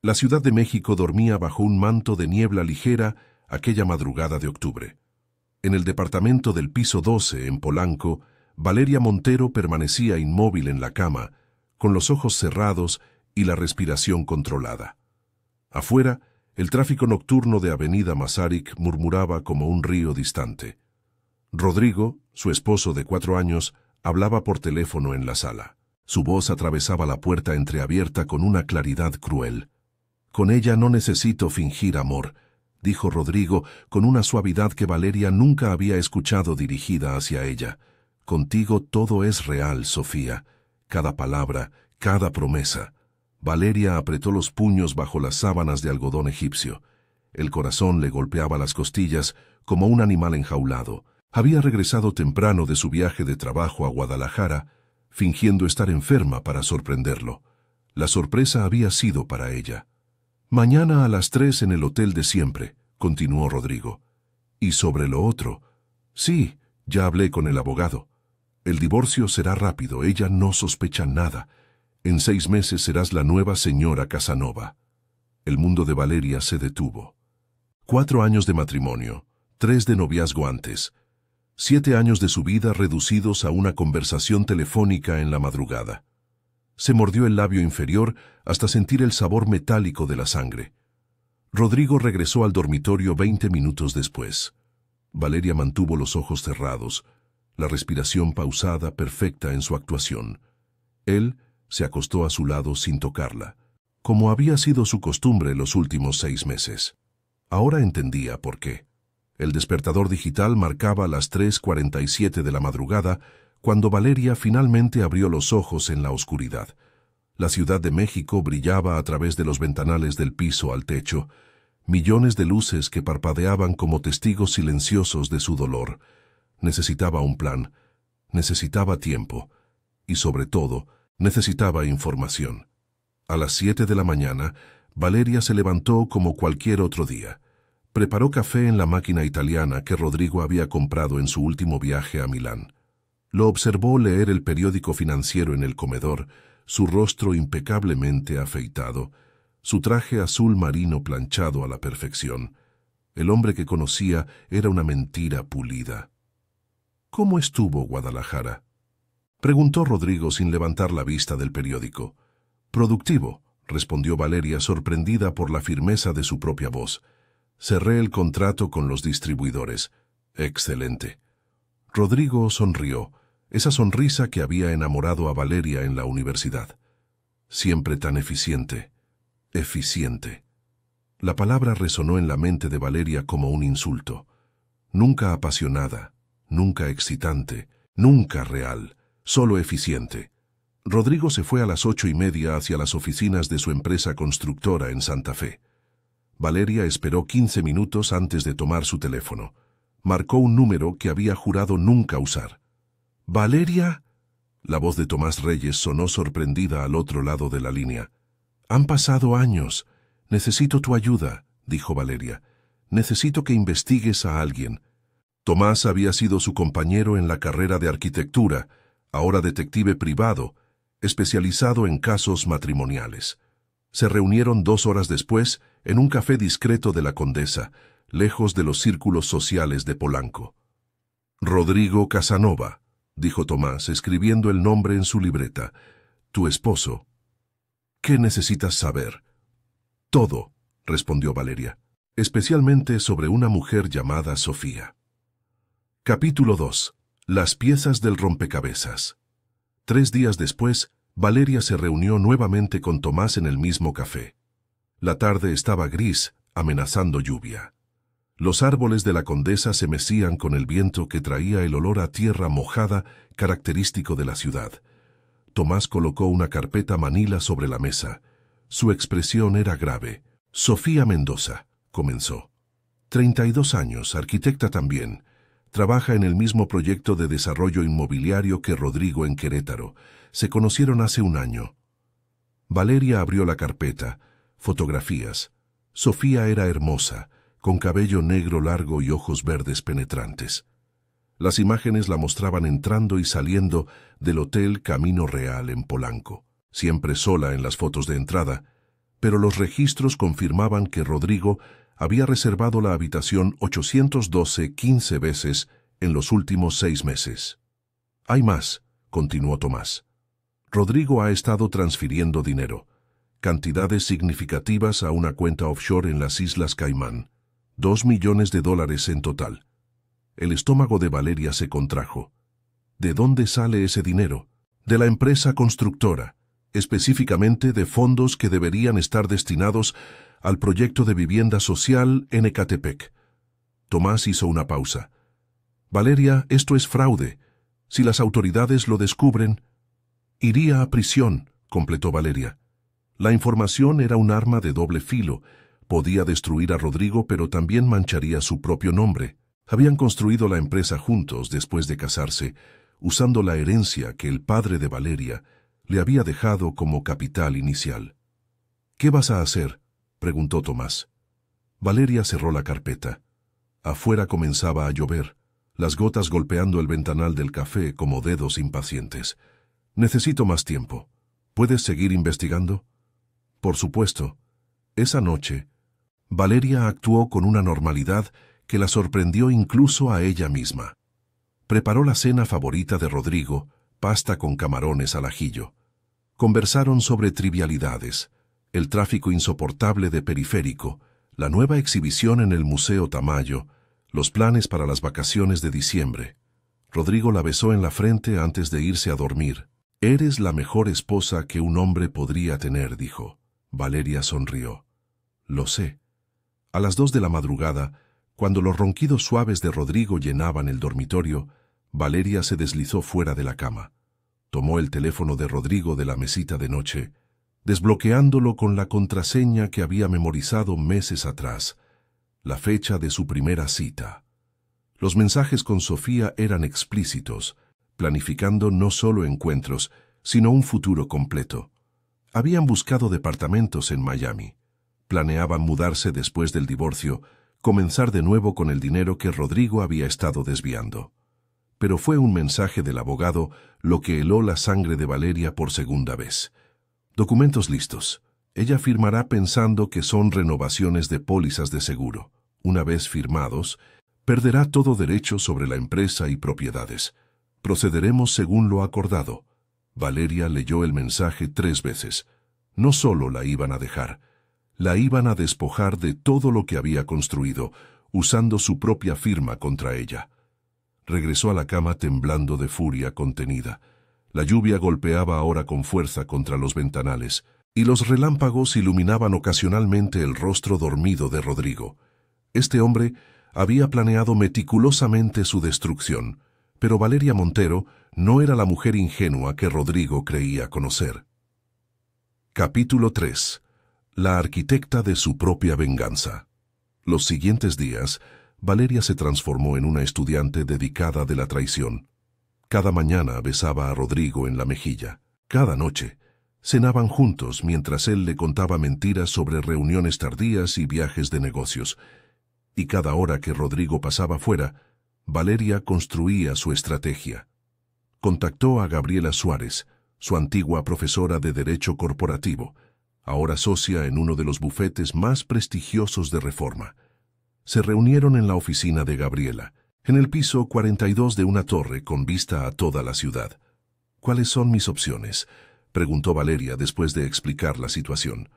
La Ciudad de México dormía bajo un manto de niebla ligera aquella madrugada de octubre. En el departamento del piso 12, en Polanco, Valeria Montero permanecía inmóvil en la cama, con los ojos cerrados y la respiración controlada. Afuera, el tráfico nocturno de Avenida Masaryk murmuraba como un río distante. Rodrigo, su esposo de 4 años, hablaba por teléfono en la sala. Su voz atravesaba la puerta entreabierta con una claridad cruel. «Con ella no necesito fingir amor», dijo Rodrigo con una suavidad que Valeria nunca había escuchado dirigida hacia ella. «Contigo todo es real, Sofía. Cada palabra, cada promesa». Valeria apretó los puños bajo las sábanas de algodón egipcio. El corazón le golpeaba las costillas como un animal enjaulado. Había regresado temprano de su viaje de trabajo a Guadalajara, fingiendo estar enferma para sorprenderlo. La sorpresa había sido para ella. «Mañana a las 3 en el hotel de siempre», continuó Rodrigo. «Y sobre lo otro, sí, ya hablé con el abogado. El divorcio será rápido, ella no sospecha nada. En 6 meses serás la nueva señora Casanova». El mundo de Valeria se detuvo. 4 años de matrimonio, 3 de noviazgo antes, 7 años de su vida reducidos a una conversación telefónica en la madrugada. Se mordió el labio inferior hasta sentir el sabor metálico de la sangre. Rodrigo regresó al dormitorio 20 minutos después. Valeria mantuvo los ojos cerrados, la respiración pausada, perfecta en su actuación. Él se acostó a su lado sin tocarla, como había sido su costumbre los últimos 6 meses. Ahora entendía por qué. El despertador digital marcaba las 3:47 de la madrugada cuando Valeria finalmente abrió los ojos en la oscuridad. La Ciudad de México brillaba a través de los ventanales del piso al techo, millones de luces que parpadeaban como testigos silenciosos de su dolor. Necesitaba un plan, necesitaba tiempo y, sobre todo, necesitaba información. A las 7 de la mañana, Valeria se levantó como cualquier otro día. Preparó café en la máquina italiana que Rodrigo había comprado en su último viaje a Milán. Lo observó leer el periódico financiero en el comedor, su rostro impecablemente afeitado, su traje azul marino planchado a la perfección. El hombre que conocía era una mentira pulida. «¿Cómo estuvo Guadalajara?», preguntó Rodrigo sin levantar la vista del periódico. «Productivo», respondió Valeria sorprendida por la firmeza de su propia voz. «Cerré el contrato con los distribuidores». «Excelente». Rodrigo sonrió, esa sonrisa que había enamorado a Valeria en la universidad. Siempre tan eficiente. Eficiente. La palabra resonó en la mente de Valeria como un insulto. Nunca apasionada, nunca excitante, nunca real, solo eficiente. Rodrigo se fue a las 8:30 hacia las oficinas de su empresa constructora en Santa Fe. Valeria esperó 15 minutos antes de tomar su teléfono. Marcó un número que había jurado nunca usar. «¿Valeria?» La voz de Tomás Reyes sonó sorprendida al otro lado de la línea. «Han pasado años. Necesito tu ayuda», dijo Valeria. «Necesito que investigues a alguien». Tomás había sido su compañero en la carrera de arquitectura, ahora detective privado, especializado en casos matrimoniales. Se reunieron 2 horas después en un café discreto de la Condesa, lejos de los círculos sociales de Polanco. «Rodrigo Casanova», dijo Tomás, escribiendo el nombre en su libreta. «Tu esposo». «¿Qué necesitas saber?» «Todo», respondió Valeria, «especialmente sobre una mujer llamada Sofía». Capítulo 2. Las piezas del rompecabezas. 3 días después, Valeria se reunió nuevamente con Tomás en el mismo café. La tarde estaba gris, amenazando lluvia. Los árboles de la Condesa se mecían con el viento que traía el olor a tierra mojada característico de la ciudad. Tomás colocó una carpeta manila sobre la mesa. Su expresión era grave. «Sofía Mendoza», comenzó. 32 años, arquitecta también. Trabaja en el mismo proyecto de desarrollo inmobiliario que Rodrigo en Querétaro. Se conocieron hace 1 año. Valeria abrió la carpeta. Fotografías. Sofía era hermosa, con cabello negro largo y ojos verdes penetrantes. Las imágenes la mostraban entrando y saliendo del Hotel Camino Real en Polanco, siempre sola en las fotos de entrada, pero los registros confirmaban que Rodrigo había reservado la habitación 812 15 veces en los últimos 6 meses. Hay más, continuó Tomás. Rodrigo ha estado transfiriendo dinero, cantidades significativas a una cuenta offshore en las Islas Caimán, $2 millones en total. El estómago de Valeria se contrajo. ¿De dónde sale ese dinero? De la empresa constructora, específicamente de fondos que deberían estar destinados al proyecto de vivienda social en Ecatepec. Tomás hizo una pausa. Valeria, esto es fraude. Si las autoridades lo descubren, iría a prisión, completó Valeria. La información era un arma de doble filo. Podía destruir a Rodrigo, pero también mancharía su propio nombre. Habían construido la empresa juntos después de casarse, usando la herencia que el padre de Valeria le había dejado como capital inicial. ¿Qué vas a hacer?, preguntó Tomás. Valeria cerró la carpeta. Afuera comenzaba a llover, las gotas golpeando el ventanal del café como dedos impacientes. Necesito más tiempo. ¿Puedes seguir investigando? Por supuesto. Esa noche, Valeria actuó con una normalidad que la sorprendió incluso a ella misma. Preparó la cena favorita de Rodrigo, pasta con camarones al ajillo. Conversaron sobre trivialidades, el tráfico insoportable de Periférico, la nueva exhibición en el Museo Tamayo, los planes para las vacaciones de diciembre. Rodrigo la besó en la frente antes de irse a dormir. «Eres la mejor esposa que un hombre podría tener», dijo. Valeria sonrió. «Lo sé». A las 2 de la madrugada, cuando los ronquidos suaves de Rodrigo llenaban el dormitorio, Valeria se deslizó fuera de la cama. Tomó el teléfono de Rodrigo de la mesita de noche, desbloqueándolo con la contraseña que había memorizado meses atrás, la fecha de su primera cita. Los mensajes con Sofía eran explícitos, planificando no solo encuentros, sino un futuro completo. Habían buscado departamentos en Miami. Planeaban mudarse después del divorcio, comenzar de nuevo con el dinero que Rodrigo había estado desviando. Pero fue un mensaje del abogado lo que heló la sangre de Valeria por segunda vez. Documentos listos. Ella firmará pensando que son renovaciones de pólizas de seguro. Una vez firmados, perderá todo derecho sobre la empresa y propiedades. Procederemos según lo acordado. Valeria leyó el mensaje 3 veces. No solo la iban a dejar, la iban a despojar de todo lo que había construido, usando su propia firma contra ella. Regresó a la cama temblando de furia contenida. La lluvia golpeaba ahora con fuerza contra los ventanales, y los relámpagos iluminaban ocasionalmente el rostro dormido de Rodrigo. Este hombre había planeado meticulosamente su destrucción, pero Valeria Montero no era la mujer ingenua que Rodrigo creía conocer. Capítulo 3. La arquitecta de su propia venganza. Los siguientes días, Valeria se transformó en una estudiante dedicada de la traición. Cada mañana besaba a Rodrigo en la mejilla. Cada noche, cenaban juntos mientras él le contaba mentiras sobre reuniones tardías y viajes de negocios. Y cada hora que Rodrigo pasaba fuera, Valeria construía su estrategia. Contactó a Gabriela Suárez, su antigua profesora de Derecho Corporativo, ahora socia en uno de los bufetes más prestigiosos de Reforma. Se reunieron en la oficina de Gabriela, en el piso 42 de una torre con vista a toda la ciudad. «¿Cuáles son mis opciones?», preguntó Valeria después de explicar la situación.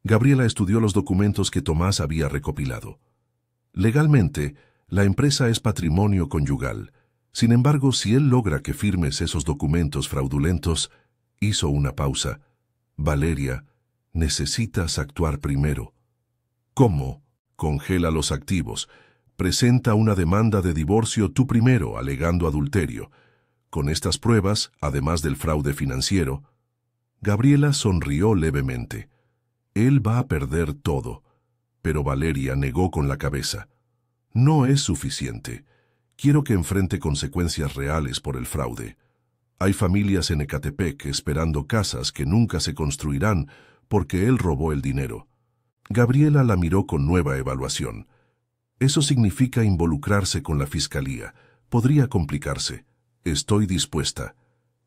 Gabriela estudió los documentos que Tomás había recopilado. Legalmente, la empresa es patrimonio conyugal. Sin embargo, si él logra que firmes esos documentos fraudulentos, hizo una pausa. Valeria, necesitas actuar primero. ¿Cómo? Congela los activos. Presenta una demanda de divorcio tú primero, alegando adulterio. Con estas pruebas, además del fraude financiero. Gabriela sonrió levemente. Él va a perder todo. Pero Valeria negó con la cabeza. No es suficiente. Quiero que enfrente consecuencias reales por el fraude. Hay familias en Ecatepec esperando casas que nunca se construirán porque él robó el dinero. Gabriela la miró con nueva evaluación. Eso significa involucrarse con la fiscalía. Podría complicarse. Estoy dispuesta.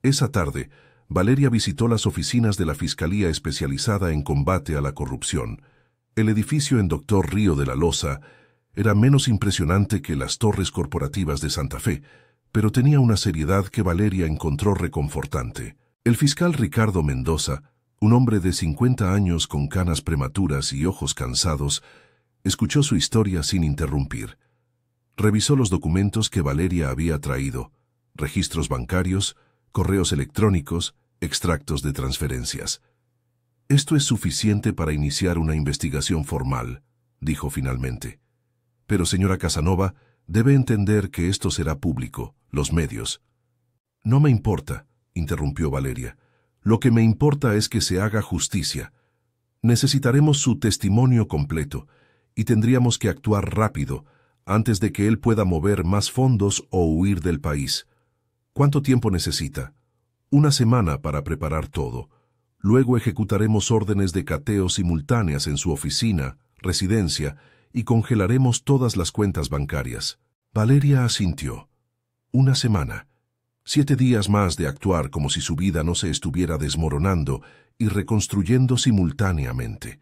Esa tarde, Valeria visitó las oficinas de la Fiscalía Especializada en Combate a la Corrupción. El edificio en Doctor Río de la Loza era menos impresionante que las torres corporativas de Santa Fe, pero tenía una seriedad que Valeria encontró reconfortante. El fiscal Ricardo Mendoza, un hombre de 50 años con canas prematuras y ojos cansados, escuchó su historia sin interrumpir. Revisó los documentos que Valeria había traído: registros bancarios, correos electrónicos, extractos de transferencias. «Esto es suficiente para iniciar una investigación formal», dijo finalmente. «Pero, señora Casanova, debe entender que esto será público, los medios». «No me importa», interrumpió Valeria. «Lo que me importa es que se haga justicia. Necesitaremos su testimonio completo y tendríamos que actuar rápido antes de que él pueda mover más fondos o huir del país. ¿Cuánto tiempo necesita?» «Una semana para preparar todo. Luego ejecutaremos órdenes de cateo simultáneas en su oficina, residencia, y congelaremos todas las cuentas bancarias». Valeria asintió. Una semana. 7 días más de actuar como si su vida no se estuviera desmoronando y reconstruyendo simultáneamente.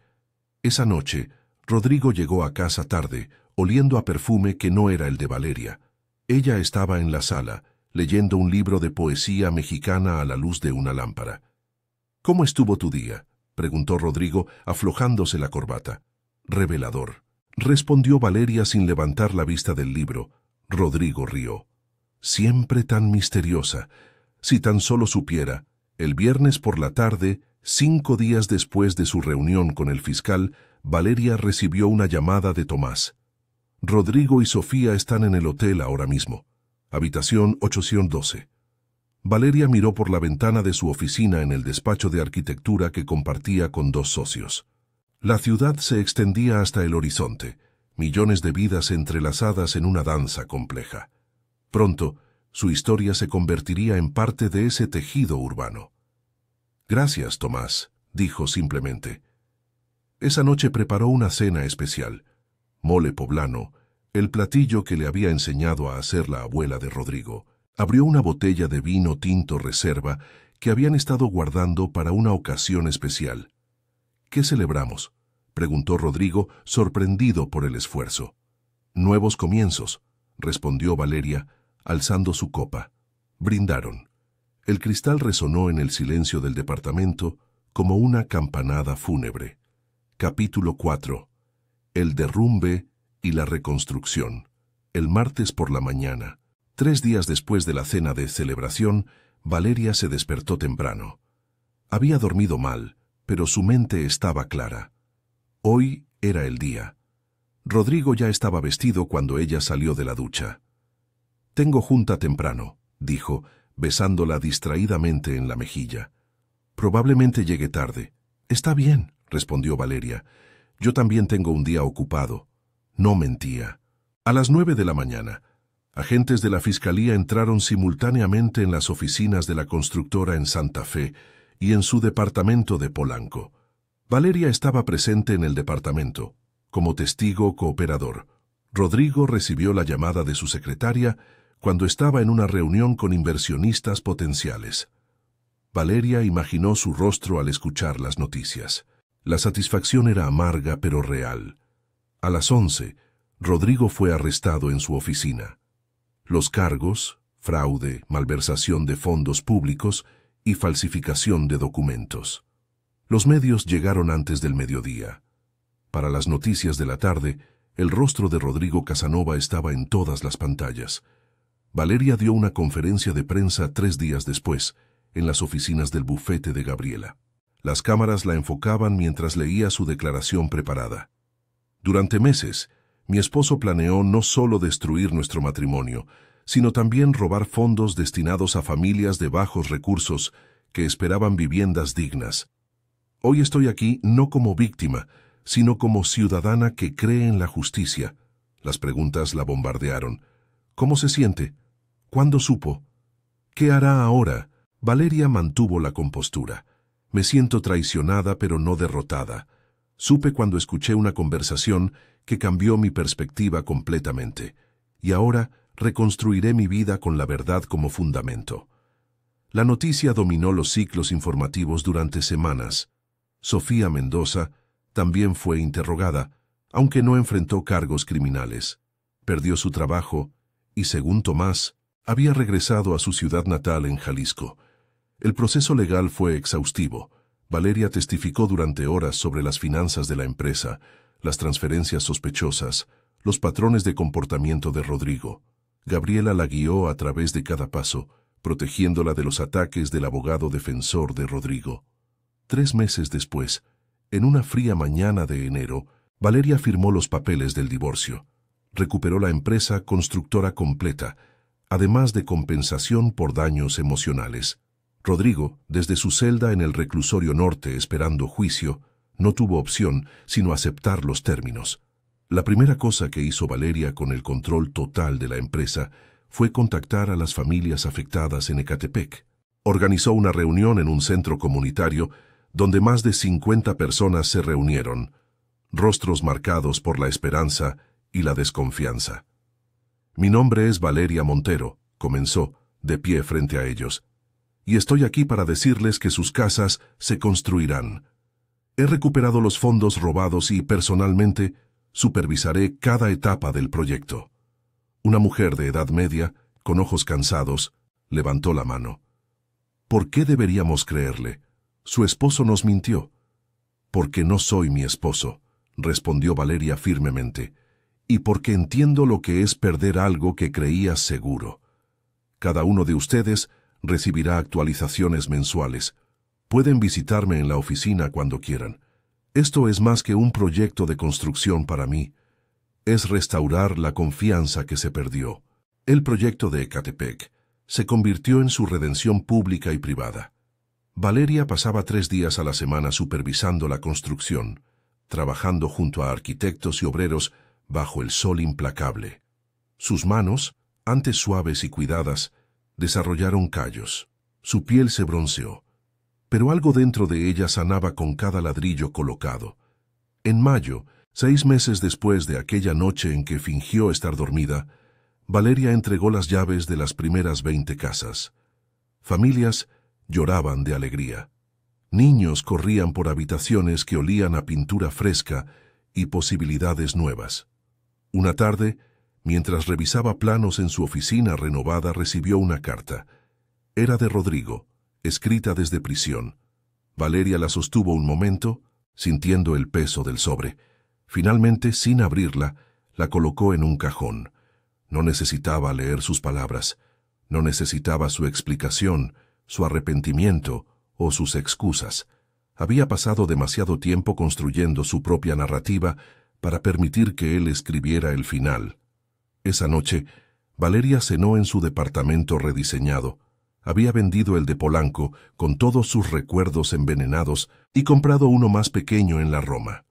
Esa noche, Rodrigo llegó a casa tarde, oliendo a perfume que no era el de Valeria. Ella estaba en la sala, leyendo un libro de poesía mexicana a la luz de una lámpara. «¿Cómo estuvo tu día?», preguntó Rodrigo, aflojándose la corbata. «Revelador», respondió Valeria sin levantar la vista del libro. Rodrigo rió. «Siempre tan misteriosa. Si tan solo supiera». El viernes por la tarde, 5 días después de su reunión con el fiscal, Valeria recibió una llamada de Tomás. «Rodrigo y Sofía están en el hotel ahora mismo. Habitación 812». Valeria miró por la ventana de su oficina en el despacho de arquitectura que compartía con 2 socios. La ciudad se extendía hasta el horizonte, millones de vidas entrelazadas en una danza compleja. Pronto, su historia se convertiría en parte de ese tejido urbano. «Gracias, Tomás», dijo simplemente. Esa noche preparó una cena especial. Mole poblano, el platillo que le había enseñado a hacer la abuela de Rodrigo. Abrió una botella de vino tinto reserva que habían estado guardando para una ocasión especial. «¿Qué celebramos?», preguntó Rodrigo, sorprendido por el esfuerzo. «Nuevos comienzos», respondió Valeria, alzando su copa. Brindaron. El cristal resonó en el silencio del departamento como una campanada fúnebre. Capítulo 4. El derrumbe y la reconstrucción. El martes por la mañana, 3 días después de la cena de celebración, Valeria se despertó temprano. Había dormido mal, pero su mente estaba clara. Hoy era el día. Rodrigo ya estaba vestido cuando ella salió de la ducha. «Tengo junta temprano», dijo, besándola distraídamente en la mejilla. «Probablemente llegue tarde». «Está bien», respondió Valeria. «Yo también tengo un día ocupado». No mentía. A las 9 de la mañana, agentes de la Fiscalía entraron simultáneamente en las oficinas de la constructora en Santa Fe y en su departamento de Polanco. Valeria estaba presente en el departamento, como testigo cooperador. Rodrigo recibió la llamada de su secretaria cuando estaba en una reunión con inversionistas potenciales. Valeria imaginó su rostro al escuchar las noticias. La satisfacción era amarga pero real. A las 11, Rodrigo fue arrestado en su oficina. Los cargos: fraude, malversación de fondos públicos y falsificación de documentos. Los medios llegaron antes del mediodía. Para las noticias de la tarde, el rostro de Rodrigo Casanova estaba en todas las pantallas. Valeria dio una conferencia de prensa 3 días después, en las oficinas del bufete de Gabriela. Las cámaras la enfocaban mientras leía su declaración preparada. «Durante meses, mi esposo planeó no solo destruir nuestro matrimonio, sino también robar fondos destinados a familias de bajos recursos que esperaban viviendas dignas. Hoy estoy aquí no como víctima, sino como ciudadana que cree en la justicia». Las preguntas la bombardearon. «¿Cómo se siente? ¿Cuándo supo? ¿Qué hará ahora?». Valeria mantuvo la compostura. «Me siento traicionada pero no derrotada. Supe cuando escuché una conversación que cambió mi perspectiva completamente. Y ahora reconstruiré mi vida con la verdad como fundamento». La noticia dominó los ciclos informativos durante semanas. Sofía Mendoza también fue interrogada, aunque no enfrentó cargos criminales. Perdió su trabajo y, según Tomás, había regresado a su ciudad natal en Jalisco. El proceso legal fue exhaustivo. Valeria testificó durante horas sobre las finanzas de la empresa, las transferencias sospechosas, los patrones de comportamiento de Rodrigo. Gabriela la guió a través de cada paso, protegiéndola de los ataques del abogado defensor de Rodrigo. 3 meses después, en una fría mañana de enero, Valeria firmó los papeles del divorcio. Recuperó la empresa constructora completa, además de compensación por daños emocionales. Rodrigo, desde su celda en el reclusorio norte esperando juicio, no tuvo opción sino aceptar los términos. La primera cosa que hizo Valeria con el control total de la empresa fue contactar a las familias afectadas en Ecatepec. Organizó una reunión en un centro comunitario donde más de 50 personas se reunieron, rostros marcados por la esperanza y la desconfianza. «Mi nombre es Valeria Montero», comenzó, de pie frente a ellos, «y estoy aquí para decirles que sus casas se construirán. He recuperado los fondos robados y, personalmente, supervisaré cada etapa del proyecto». Una mujer de edad media, con ojos cansados, levantó la mano. «¿Por qué deberíamos creerle? Su esposo nos mintió». «Porque no soy mi esposo», respondió Valeria firmemente, «y porque entiendo lo que es perder algo que creía seguro. Cada uno de ustedes recibirá actualizaciones mensuales. Pueden visitarme en la oficina cuando quieran. Esto es más que un proyecto de construcción para mí. Es restaurar la confianza que se perdió». El proyecto de Ecatepec se convirtió en su redención pública y privada. Valeria pasaba 3 días a la semana supervisando la construcción, trabajando junto a arquitectos y obreros bajo el sol implacable. Sus manos, antes suaves y cuidadas, desarrollaron callos. Su piel se bronceó, pero algo dentro de ella sanaba con cada ladrillo colocado. En mayo, 6 meses después de aquella noche en que fingió estar dormida, Valeria entregó las llaves de las primeras 20 casas. Familias lloraban de alegría. Niños corrían por habitaciones que olían a pintura fresca y posibilidades nuevas. Una tarde, mientras revisaba planos en su oficina renovada, recibió una carta. Era de Rodrigo, escrita desde prisión. Valeria la sostuvo un momento, sintiendo el peso del sobre. Finalmente, sin abrirla, la colocó en un cajón. No necesitaba leer sus palabras, no necesitaba su explicación, su arrepentimiento o sus excusas. Había pasado demasiado tiempo construyendo su propia narrativa para permitir que él escribiera el final. Esa noche, Valeria cenó en su departamento rediseñado. Había vendido el de Polanco con todos sus recuerdos envenenados y comprado uno más pequeño en la Roma.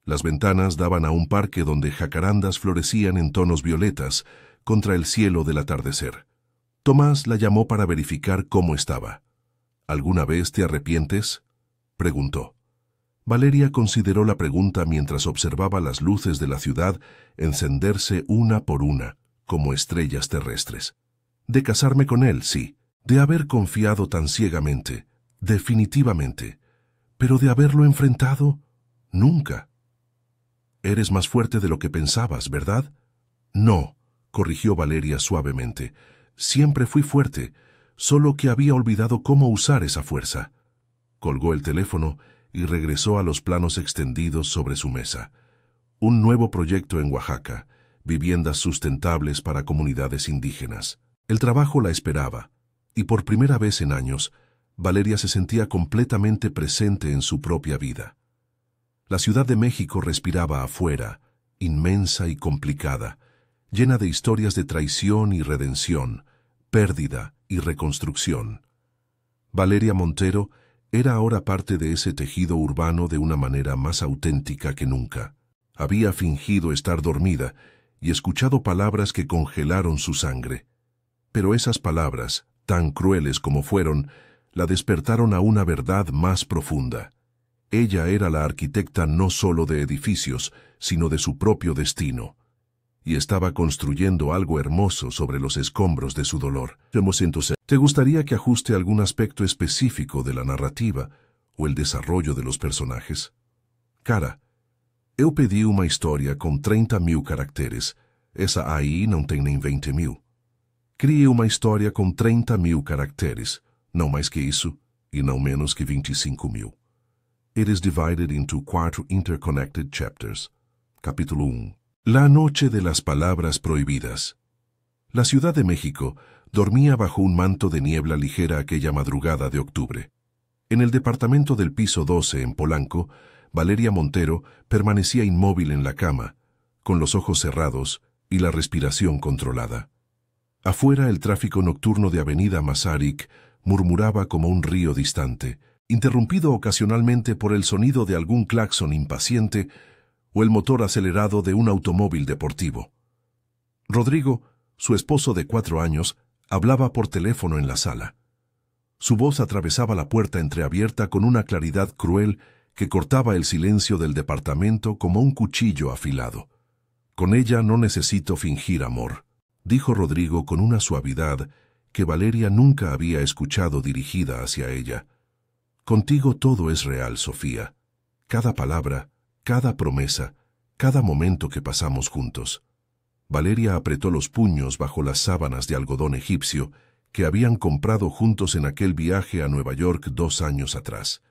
Las ventanas daban a un parque donde jacarandas florecían en tonos violetas contra el cielo del atardecer. Tomás la llamó para verificar cómo estaba. «¿Alguna vez te arrepientes?», preguntó. Valeria consideró la pregunta mientras observaba las luces de la ciudad encenderse una por una, como estrellas terrestres. «De casarme con él, sí. De haber confiado tan ciegamente, definitivamente. Pero de haberlo enfrentado, nunca». «Eres más fuerte de lo que pensabas, ¿verdad?». «No», corrigió Valeria suavemente. «Siempre fui fuerte, solo que había olvidado cómo usar esa fuerza». Colgó el teléfono y regresó a los planos extendidos sobre su mesa. Un nuevo proyecto en Oaxaca, viviendas sustentables para comunidades indígenas. El trabajo la esperaba, y por primera vez en años, Valeria se sentía completamente presente en su propia vida. La Ciudad de México respiraba afuera, inmensa y complicada, llena de historias de traición y redención, pérdida y reconstrucción. Valeria Montero era ahora parte de ese tejido urbano de una manera más auténtica que nunca. Había fingido estar dormida y escuchado palabras que congelaron su sangre. Pero esas palabras, tan crueles como fueron, la despertaron a una verdad más profunda. Ella era la arquitecta no solo de edificios, sino de su propio destino. y estaba construyendo algo hermoso sobre los escombros de su dolor. ¿Te gustaría que ajuste algún aspecto específico de la narrativa o el desarrollo de los personajes? Cara, eu pedi uma história com 30.000 caracteres. Essa aí não tem nem 20.000. Crie uma história com 30.000 caracteres, não mais que isso, e não menos que 25.000. It is divided into 4 interconnected chapters. Capítulo 1. La noche de las palabras prohibidas. La Ciudad de México dormía bajo un manto de niebla ligera aquella madrugada de octubre. En el departamento del piso 12 en Polanco, Valeria Montero permanecía inmóvil en la cama, con los ojos cerrados y la respiración controlada. Afuera el tráfico nocturno de Avenida Masaryk murmuraba como un río distante, interrumpido ocasionalmente por el sonido de algún claxon impaciente o el motor acelerado de un automóvil deportivo. Rodrigo, su esposo de 4 años, hablaba por teléfono en la sala. Su voz atravesaba la puerta entreabierta con una claridad cruel que cortaba el silencio del departamento como un cuchillo afilado. «Con ella no necesito fingir amor», dijo Rodrigo con una suavidad que Valeria nunca había escuchado dirigida hacia ella. «Contigo todo es real, Sofía. Cada palabra, cada promesa, cada momento que pasamos juntos». Valeria apretó los puños bajo las sábanas de algodón egipcio que habían comprado juntos en aquel viaje a Nueva York 2 años atrás.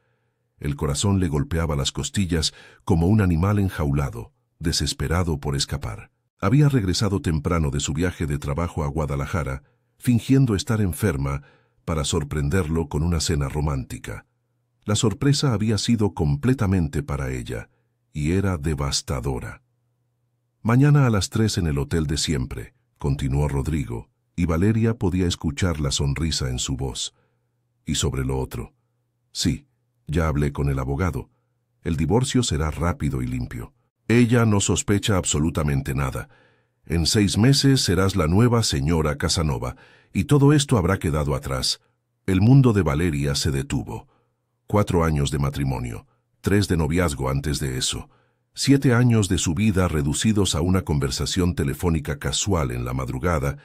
El corazón le golpeaba las costillas como un animal enjaulado, desesperado por escapar. Había regresado temprano de su viaje de trabajo a Guadalajara, fingiendo estar enferma para sorprenderlo con una cena romántica. La sorpresa había sido completamente para ella, y era devastadora. «Mañana a las 3 en el hotel de siempre», continuó Rodrigo, y Valeria podía escuchar la sonrisa en su voz. Y sobre lo otro. «Sí, ya hablé con el abogado. El divorcio será rápido y limpio. Ella no sospecha absolutamente nada. En 6 meses serás la nueva señora Casanova, y todo esto habrá quedado atrás». El mundo de Valeria se detuvo. 4 años de matrimonio, 3 de noviazgo antes de eso, 7 años de su vida reducidos a una conversación telefónica casual en la madrugada,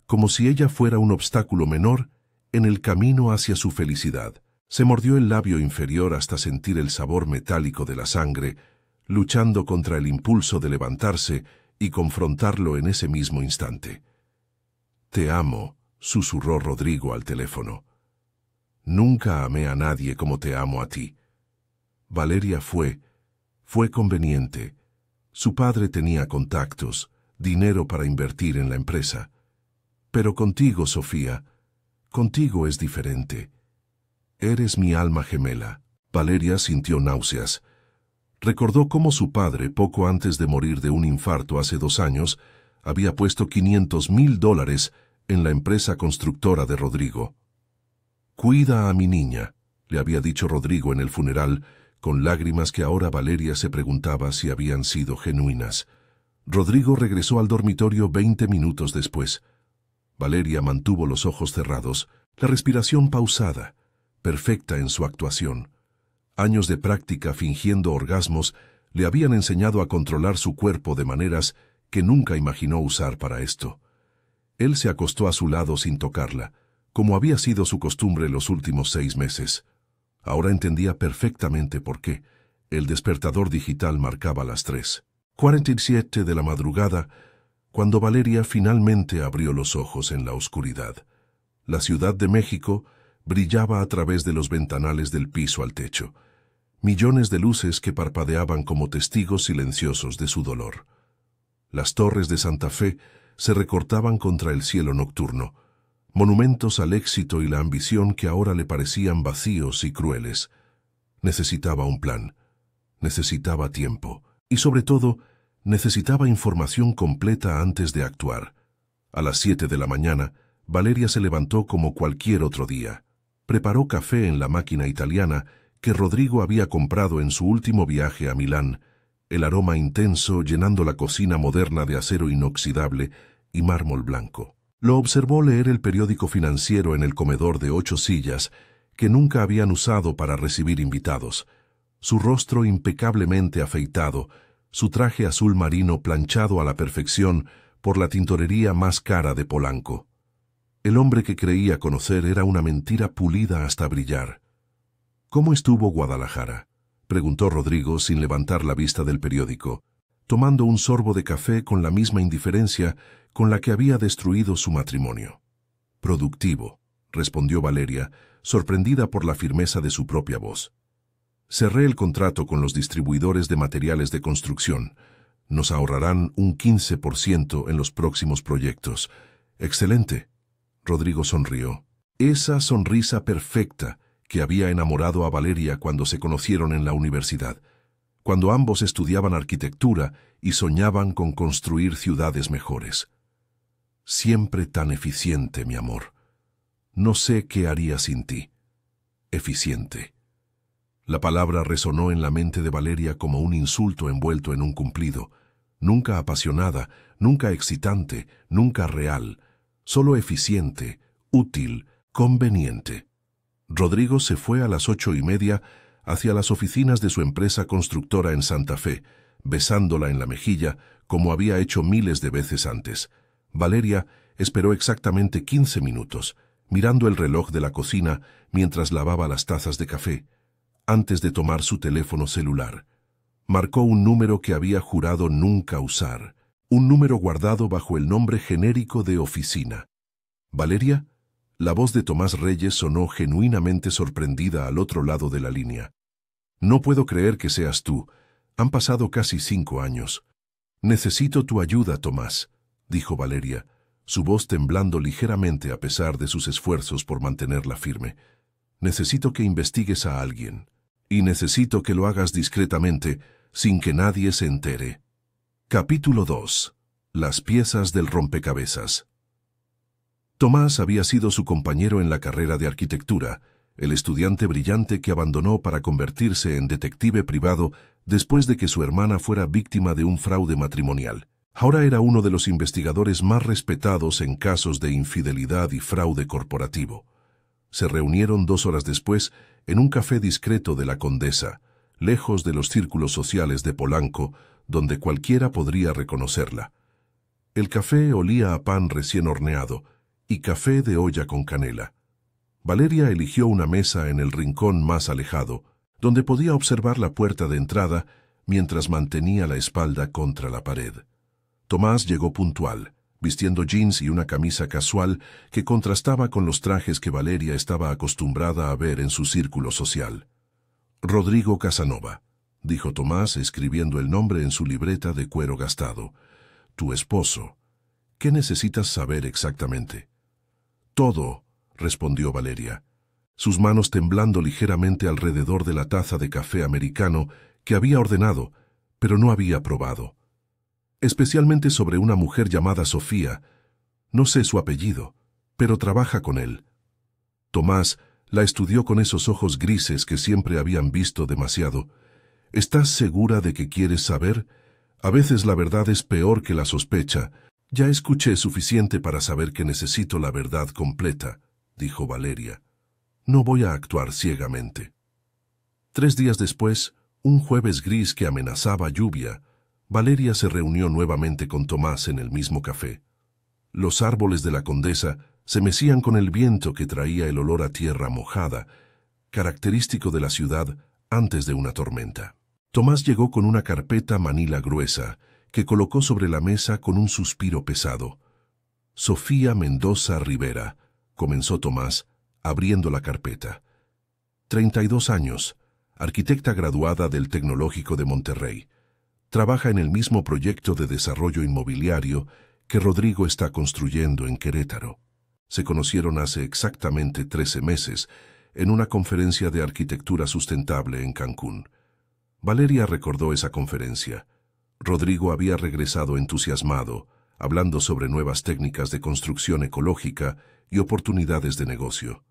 como si ella fuera un obstáculo menor en el camino hacia su felicidad. Se mordió el labio inferior hasta sentir el sabor metálico de la sangre, luchando contra el impulso de levantarse y confrontarlo en ese mismo instante. «Te amo», susurró Rodrigo al teléfono. «Nunca amé a nadie como te amo a ti». Valeria fue conveniente. Su padre tenía contactos, dinero para invertir en la empresa. Pero contigo, Sofía, contigo es diferente. Eres mi alma gemela. Valeria sintió náuseas. Recordó cómo su padre, poco antes de morir de un infarto hace 2 años, había puesto $500.000 en la empresa constructora de Rodrigo. «Cuida a mi niña», le había dicho Rodrigo en el funeral, con lágrimas que ahora Valeria se preguntaba si habían sido genuinas. Rodrigo regresó al dormitorio 20 minutos después. Valeria mantuvo los ojos cerrados, la respiración pausada, perfecta en su actuación. Años de práctica fingiendo orgasmos le habían enseñado a controlar su cuerpo de maneras que nunca imaginó usar para esto. Él se acostó a su lado sin tocarla, como había sido su costumbre los últimos 6 meses. Ahora entendía perfectamente por qué. El despertador digital marcaba las 3:47 de la madrugada, cuando Valeria finalmente abrió los ojos en la oscuridad. La Ciudad de México brillaba a través de los ventanales del piso al techo. Millones de luces que parpadeaban como testigos silenciosos de su dolor. Las torres de Santa Fe se recortaban contra el cielo nocturno, monumentos al éxito y la ambición que ahora le parecían vacíos y crueles. Necesitaba un plan, necesitaba tiempo y, sobre todo, necesitaba información completa antes de actuar. A las 7 de la mañana, Valeria se levantó como cualquier otro día. Preparó café en la máquina italiana que Rodrigo había comprado en su último viaje a Milán, el aroma intenso llenando la cocina moderna de acero inoxidable y mármol blanco. Lo observó leer el periódico financiero en el comedor de 8 sillas que nunca habían usado para recibir invitados. Su rostro impecablemente afeitado, su traje azul marino planchado a la perfección por la tintorería más cara de Polanco. El hombre que creía conocer era una mentira pulida hasta brillar. ¿Cómo estuvo Guadalajara?, preguntó Rodrigo sin levantar la vista del periódico, tomando un sorbo de café con la misma indiferencia con la que había destruido su matrimonio. Productivo, respondió Valeria, sorprendida por la firmeza de su propia voz. Cerré el contrato con los distribuidores de materiales de construcción. Nos ahorrarán un 15% en los próximos proyectos. ¡Excelente! Rodrigo sonrió. Esa sonrisa perfecta que había enamorado a Valeria cuando se conocieron en la universidad, cuando ambos estudiaban arquitectura y soñaban con construir ciudades mejores. Siempre tan eficiente, mi amor. No sé qué haría sin ti. Eficiente. La palabra resonó en la mente de Valeria como un insulto envuelto en un cumplido. Nunca apasionada, nunca excitante, nunca real. Solo eficiente, útil, conveniente. Rodrigo se fue a las 8:30 hacia las oficinas de su empresa constructora en Santa Fe, besándola en la mejilla como había hecho miles de veces antes. Valeria esperó exactamente 15 minutos, mirando el reloj de la cocina mientras lavaba las tazas de café, antes de tomar su teléfono celular. Marcó un número que había jurado nunca usar, un número guardado bajo el nombre genérico de oficina. ¿Valeria? La voz de Tomás Reyes sonó genuinamente sorprendida al otro lado de la línea. No puedo creer que seas tú. Han pasado casi 5 años. Necesito tu ayuda, Tomás, dijo Valeria, su voz temblando ligeramente a pesar de sus esfuerzos por mantenerla firme. Necesito que investigues a alguien. Y necesito que lo hagas discretamente, sin que nadie se entere. Capítulo 2. Las piezas del rompecabezas. Tomás había sido su compañero en la carrera de arquitectura, el estudiante brillante que abandonó para convertirse en detective privado después de que su hermana fuera víctima de un fraude matrimonial. Ahora era uno de los investigadores más respetados en casos de infidelidad y fraude corporativo. Se reunieron 2 horas después en un café discreto de la Condesa, lejos de los círculos sociales de Polanco, donde cualquiera podría reconocerla. El café olía a pan recién horneado y café de olla con canela. Valeria eligió una mesa en el rincón más alejado, donde podía observar la puerta de entrada mientras mantenía la espalda contra la pared. Tomás llegó puntual, vistiendo jeans y una camisa casual que contrastaba con los trajes que Valeria estaba acostumbrada a ver en su círculo social. Rodrigo Casanova, dijo Tomás escribiendo el nombre en su libreta de cuero gastado. Tu esposo. ¿Qué necesitas saber exactamente? Todo, respondió Valeria, sus manos temblando ligeramente alrededor de la taza de café americano que había ordenado, pero no había probado. Especialmente sobre una mujer llamada Sofía. No sé su apellido, pero trabaja con él. Tomás la estudió con esos ojos grises que siempre habían visto demasiado. ¿Estás segura de que quieres saber? A veces la verdad es peor que la sospecha. Ya escuché suficiente para saber que necesito la verdad completa, dijo Valeria. No voy a actuar ciegamente. 3 días después, un jueves gris que amenazaba lluvia, Valeria se reunió nuevamente con Tomás en el mismo café. Los árboles de la Condesa se mecían con el viento que traía el olor a tierra mojada, característico de la ciudad antes de una tormenta. Tomás llegó con una carpeta manila gruesa, que colocó sobre la mesa con un suspiro pesado. Sofía Mendoza Rivera, comenzó Tomás, abriendo la carpeta. 32 años, arquitecta graduada del Tecnológico de Monterrey. Trabaja en el mismo proyecto de desarrollo inmobiliario que Rodrigo está construyendo en Querétaro. Se conocieron hace exactamente 13 meses, en una conferencia de arquitectura sustentable en Cancún. Valeria recordó esa conferencia. Rodrigo había regresado entusiasmado, hablando sobre nuevas técnicas de construcción ecológica y oportunidades de negocio.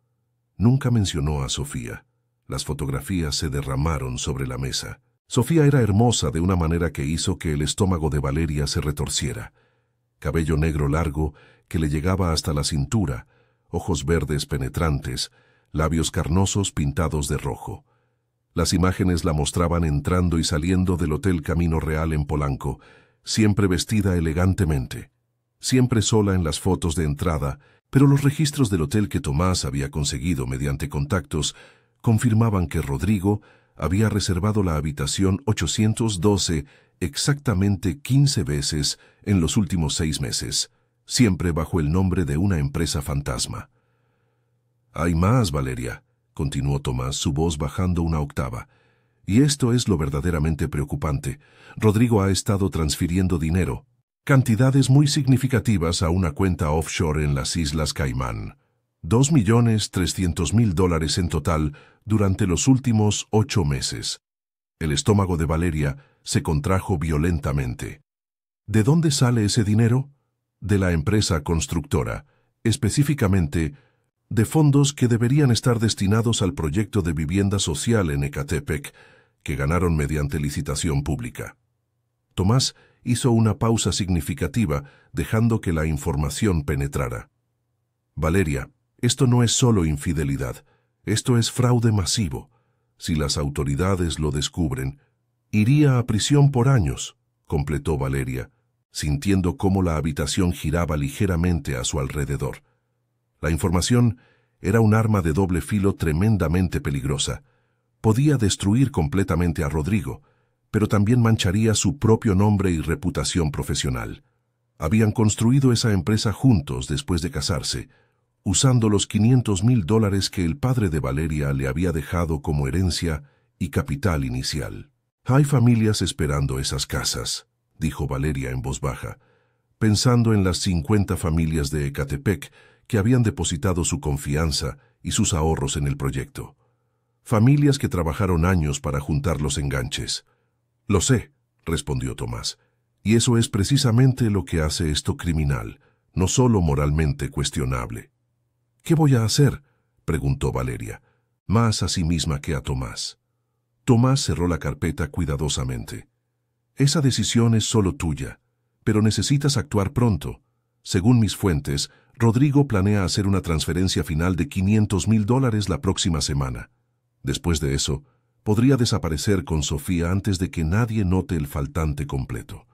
Nunca mencionó a Sofía. Las fotografías se derramaron sobre la mesa. Sofía era hermosa de una manera que hizo que el estómago de Valeria se retorciera. Cabello negro largo que le llegaba hasta la cintura, ojos verdes penetrantes, labios carnosos pintados de rojo. Las imágenes la mostraban entrando y saliendo del Hotel Camino Real en Polanco, siempre vestida elegantemente, siempre sola en las fotos de entrada, pero los registros del hotel que Tomás había conseguido mediante contactos confirmaban que Rodrigo había reservado la habitación 812 exactamente 15 veces en los últimos 6 meses, siempre bajo el nombre de una empresa fantasma. «Hay más, Valeria», continuó Tomás, su voz bajando una octava. «Y esto es lo verdaderamente preocupante. Rodrigo ha estado transfiriendo dinero, cantidades muy significativas a una cuenta offshore en las Islas Caimán. $2.300.000 en total durante los últimos 8 meses. El estómago de Valeria se contrajo violentamente. ¿De dónde sale ese dinero? De la empresa constructora, específicamente de fondos que deberían estar destinados al proyecto de vivienda social en Ecatepec, que ganaron mediante licitación pública». Tomás hizo una pausa significativa, dejando que la información penetrara. «Valeria, esto no es solo infidelidad, esto es fraude masivo. Si las autoridades lo descubren, iría a prisión por años», completó Valeria, sintiendo cómo la habitación giraba ligeramente a su alrededor. La información era un arma de doble filo tremendamente peligrosa. Podía destruir completamente a Rodrigo, pero también mancharía su propio nombre y reputación profesional. Habían construido esa empresa juntos después de casarse, usando los $500.000 que el padre de Valeria le había dejado como herencia y capital inicial. «Hay familias esperando esas casas», dijo Valeria en voz baja, pensando en las 50 familias de Ecatepec que habían depositado su confianza y sus ahorros en el proyecto. Familias que trabajaron años para juntar los enganches. «Lo sé», respondió Tomás, «y eso es precisamente lo que hace esto criminal, no solo moralmente cuestionable». «¿Qué voy a hacer?», preguntó Valeria, más a sí misma que a Tomás. Tomás cerró la carpeta cuidadosamente. «Esa decisión es solo tuya, pero necesitas actuar pronto. Según mis fuentes, Rodrigo planea hacer una transferencia final de $500.000 la próxima semana. Después de eso, podría desaparecer con Sofía antes de que nadie note el faltante completo».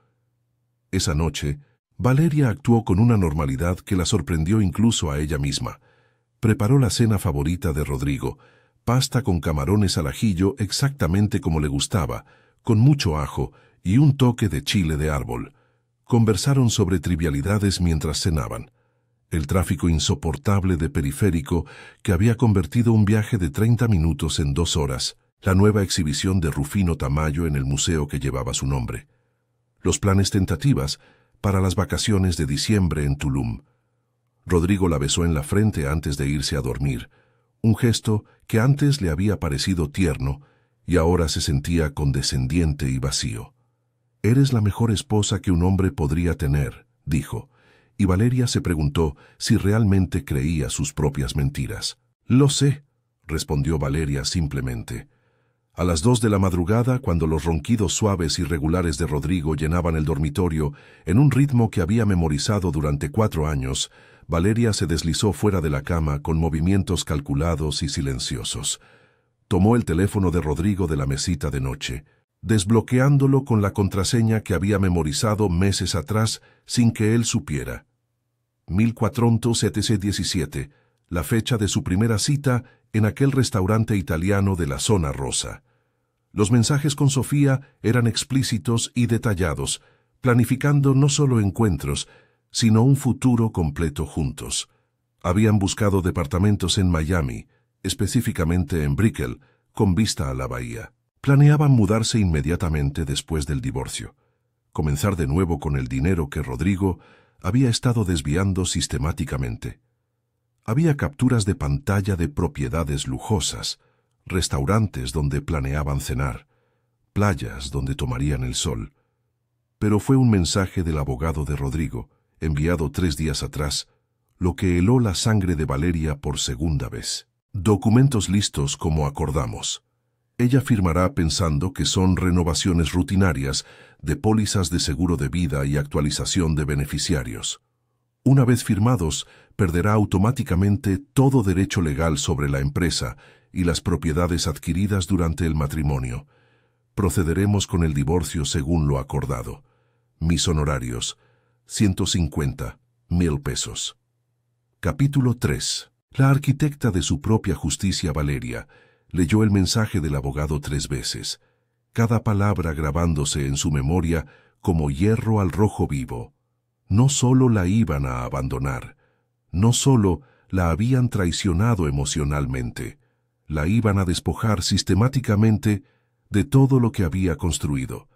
Esa noche, Valeria actuó con una normalidad que la sorprendió incluso a ella misma. Preparó la cena favorita de Rodrigo, pasta con camarones al ajillo exactamente como le gustaba, con mucho ajo y un toque de chile de árbol. Conversaron sobre trivialidades mientras cenaban. El tráfico insoportable de Periférico, que había convertido un viaje de 30 minutos en 2 horas, la nueva exhibición de Rufino Tamayo en el museo que llevaba su nombre. Los planes tentativas para las vacaciones de diciembre en Tulum. Rodrigo la besó en la frente antes de irse a dormir, un gesto que antes le había parecido tierno y ahora se sentía condescendiente y vacío. «Eres la mejor esposa que un hombre podría tener», dijo, y Valeria se preguntó si realmente creía sus propias mentiras. «Lo sé», respondió Valeria simplemente. A las 2 de la madrugada, cuando los ronquidos suaves y regulares de Rodrigo llenaban el dormitorio en un ritmo que había memorizado durante 4 años, Valeria se deslizó fuera de la cama con movimientos calculados y silenciosos. Tomó el teléfono de Rodrigo de la mesita de noche, desbloqueándolo con la contraseña que había memorizado meses atrás sin que él supiera. 1417, la fecha de su primera cita en aquel restaurante italiano de la zona rosa. Los mensajes con Sofía eran explícitos y detallados, planificando no solo encuentros, sino un futuro completo juntos. Habían buscado departamentos en Miami, específicamente en Brickell, con vista a la bahía. Planeaban mudarse inmediatamente después del divorcio, comenzar de nuevo con el dinero que Rodrigo había estado desviando sistemáticamente. Había capturas de pantalla de propiedades lujosas, restaurantes donde planeaban cenar, playas donde tomarían el sol. Pero fue un mensaje del abogado de Rodrigo, enviado 3 días atrás, lo que heló la sangre de Valeria por segunda vez. «Documentos listos como acordamos». Ella firmará pensando que son renovaciones rutinarias de pólizas de seguro de vida y actualización de beneficiarios. Una vez firmados, perderá automáticamente todo derecho legal sobre la empresa y las propiedades adquiridas durante el matrimonio. Procederemos con el divorcio según lo acordado. Mis honorarios, 150,000 pesos. Capítulo 3. La arquitecta de su propia justicia, Valeria, leyó el mensaje del abogado 3 veces, cada palabra grabándose en su memoria como hierro al rojo vivo. No solo la iban a abandonar, no solo la habían traicionado emocionalmente, la iban a despojar sistemáticamente de todo lo que había construido,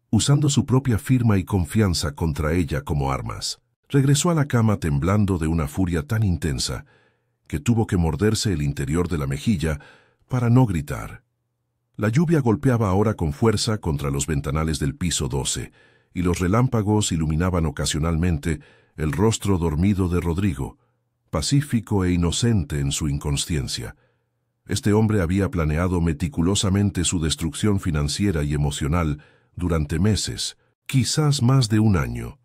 usando su propia firma y confianza contra ella como armas. Regresó a la cama temblando de una furia tan intensa que tuvo que morderse el interior de la mejilla para no gritar. La lluvia golpeaba ahora con fuerza contra los ventanales del piso 12, y los relámpagos iluminaban ocasionalmente el rostro dormido de Rodrigo, pacífico e inocente en su inconsciencia. Este hombre había planeado meticulosamente su destrucción financiera y emocional durante meses, quizás más de un año.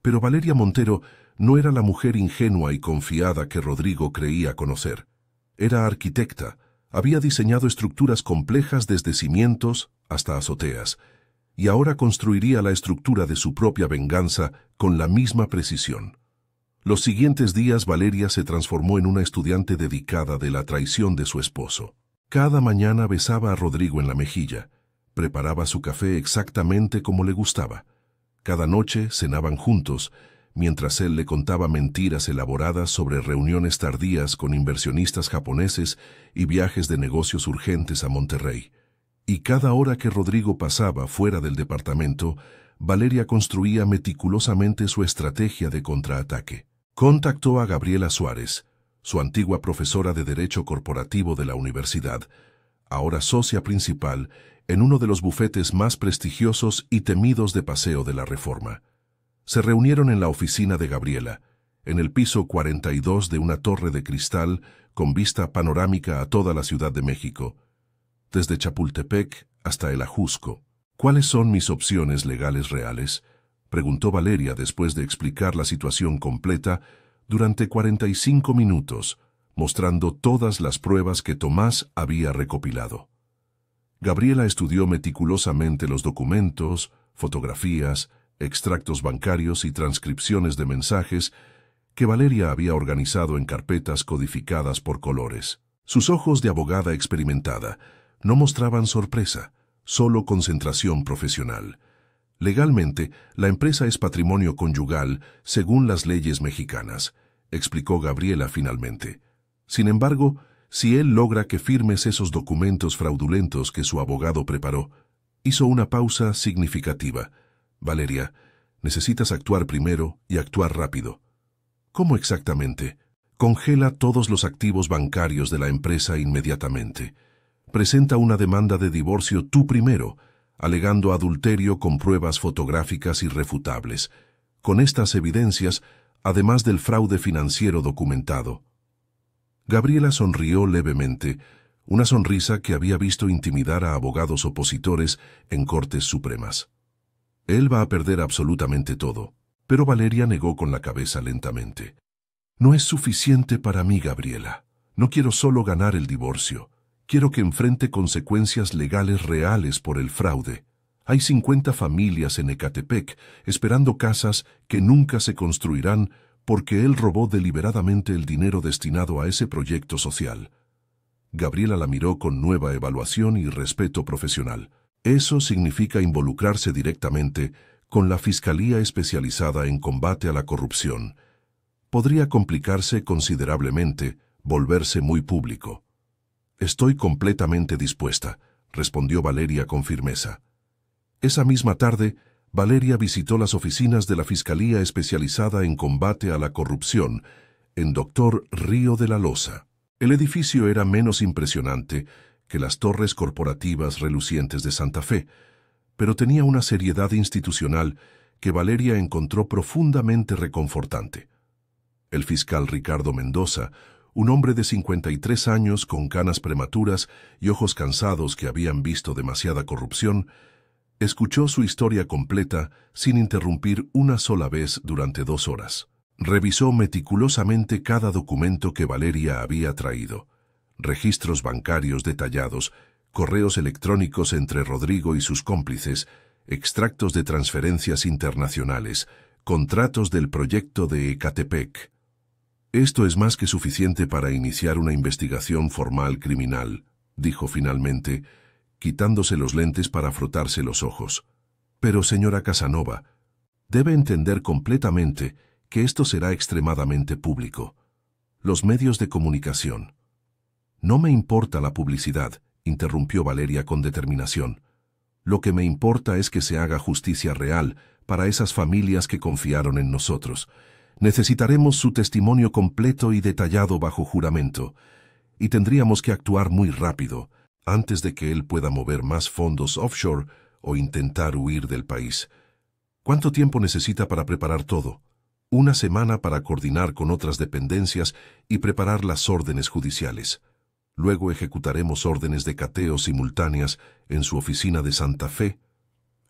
Pero Valeria Montero no era la mujer ingenua y confiada que Rodrigo creía conocer. Era arquitecta, había diseñado estructuras complejas desde cimientos hasta azoteas, y ahora construiría la estructura de su propia venganza con la misma precisión. Los siguientes días Valeria se transformó en una estudiante dedicada de la traición de su esposo. Cada mañana besaba a Rodrigo en la mejilla, preparaba su café exactamente como le gustaba. Cada noche cenaban juntos, mientras él le contaba mentiras elaboradas sobre reuniones tardías con inversionistas japoneses y viajes de negocios urgentes a Monterrey. Y cada hora que Rodrigo pasaba fuera del departamento, Valeria construía meticulosamente su estrategia de contraataque. Contactó a Gabriela Suárez, su antigua profesora de Derecho Corporativo de la universidad, ahora socia principal en uno de los bufetes más prestigiosos y temidos de Paseo de la Reforma. Se reunieron en la oficina de Gabriela, en el piso 42 de una torre de cristal con vista panorámica a toda la Ciudad de México, desde Chapultepec hasta el Ajusco. ¿Cuáles son mis opciones legales reales?, preguntó Valeria después de explicar la situación completa durante 45 minutos, mostrando todas las pruebas que Tomás había recopilado. Gabriela estudió meticulosamente los documentos, fotografías, extractos bancarios y transcripciones de mensajes que Valeria había organizado en carpetas codificadas por colores. Sus ojos de abogada experimentada no mostraban sorpresa, solo concentración profesional. Legalmente, la empresa es patrimonio conyugal según las leyes mexicanas, explicó Gabriela finalmente. Sin embargo, si él logra que firmes esos documentos fraudulentos que su abogado preparó, hizo una pausa significativa. Valeria, necesitas actuar primero y actuar rápido. ¿Cómo exactamente? Congela todos los activos bancarios de la empresa inmediatamente. Presenta una demanda de divorcio tú primero, alegando adulterio con pruebas fotográficas irrefutables. Con estas evidencias, además del fraude financiero documentado. Gabriela sonrió levemente, una sonrisa que había visto intimidar a abogados opositores en Cortes Supremas. Él va a perder absolutamente todo, pero Valeria negó con la cabeza lentamente. No es suficiente para mí, Gabriela. No quiero solo ganar el divorcio. Quiero que enfrente consecuencias legales reales por el fraude. Hay 50 familias en Ecatepec esperando casas que nunca se construirán porque él robó deliberadamente el dinero destinado a ese proyecto social. Gabriela la miró con nueva evaluación y respeto profesional. Eso significa involucrarse directamente con la Fiscalía Especializada en Combate a la Corrupción. Podría complicarse considerablemente, volverse muy público. Estoy completamente dispuesta, respondió Valeria con firmeza. Esa misma tarde, Valeria visitó las oficinas de la Fiscalía Especializada en Combate a la Corrupción, en Dr. Río de la Loza. El edificio era menos impresionante que las torres corporativas relucientes de Santa Fe, pero tenía una seriedad institucional que Valeria encontró profundamente reconfortante. El fiscal Ricardo Mendoza, un hombre de 53 años con canas prematuras y ojos cansados que habían visto demasiada corrupción, escuchó su historia completa sin interrumpir una sola vez durante 2 horas. Revisó meticulosamente cada documento que Valeria había traído. registros bancarios detallados, correos electrónicos entre Rodrigo y sus cómplices, extractos de transferencias internacionales, contratos del proyecto de Ecatepec. «Esto es más que suficiente para iniciar una investigación formal criminal», dijo finalmente, quitándose los lentes para frotarse los ojos. «Pero, señora Casanova, debe entender completamente que esto será extremadamente público. Los medios de comunicación». «No me importa la publicidad», interrumpió Valeria con determinación. «Lo que me importa es que se haga justicia real para esas familias que confiaron en nosotros. Necesitaremos su testimonio completo y detallado bajo juramento, y tendríamos que actuar muy rápido, antes de que él pueda mover más fondos offshore o intentar huir del país. ¿Cuánto tiempo necesita para preparar todo?» «Una semana para coordinar con otras dependencias y preparar las órdenes judiciales. Luego ejecutaremos órdenes de cateo simultáneas en su oficina de Santa Fe,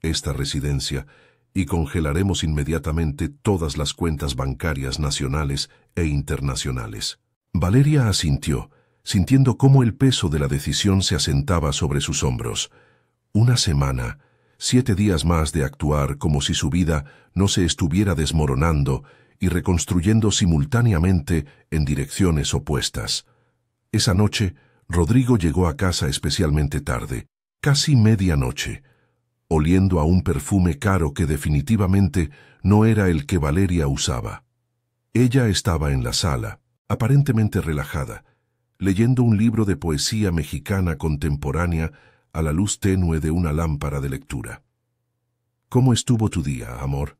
esta residencia, y congelaremos inmediatamente todas las cuentas bancarias nacionales e internacionales». Valeria asintió, sintiendo cómo el peso de la decisión se asentaba sobre sus hombros. Una semana, 7 días más de actuar como si su vida no se estuviera desmoronando y reconstruyendo simultáneamente en direcciones opuestas. Esa noche, Rodrigo llegó a casa especialmente tarde, casi medianoche, oliendo a un perfume caro que definitivamente no era el que Valeria usaba. Ella estaba en la sala, aparentemente relajada, leyendo un libro de poesía mexicana contemporánea a la luz tenue de una lámpara de lectura. «¿Cómo estuvo tu día, amor?»,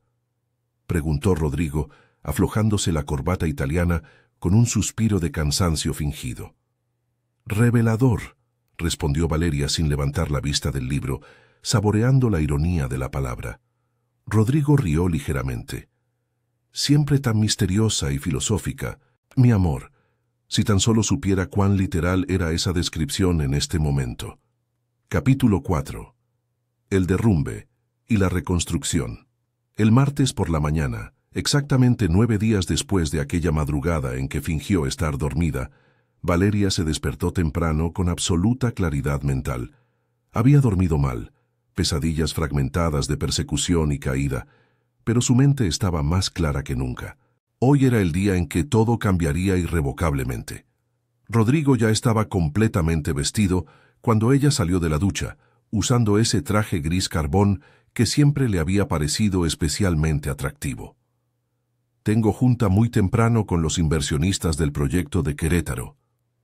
preguntó Rodrigo, aflojándose la corbata italiana con un suspiro de cansancio fingido. «Revelador», respondió Valeria sin levantar la vista del libro, saboreando la ironía de la palabra. Rodrigo rió ligeramente. «Siempre tan misteriosa y filosófica, mi amor, si tan solo supiera cuán literal era esa descripción en este momento». Capítulo 4. El derrumbe y la reconstrucción. El martes por la mañana, exactamente 9 días después de aquella madrugada en que fingió estar dormida, Valeria se despertó temprano con absoluta claridad mental. Había dormido mal, pesadillas fragmentadas de persecución y caída, pero su mente estaba más clara que nunca. Hoy era el día en que todo cambiaría irrevocablemente. Rodrigo ya estaba completamente vestido cuando ella salió de la ducha, usando ese traje gris carbón que siempre le había parecido especialmente atractivo. «Tengo junta muy temprano con los inversionistas del proyecto de Querétaro»,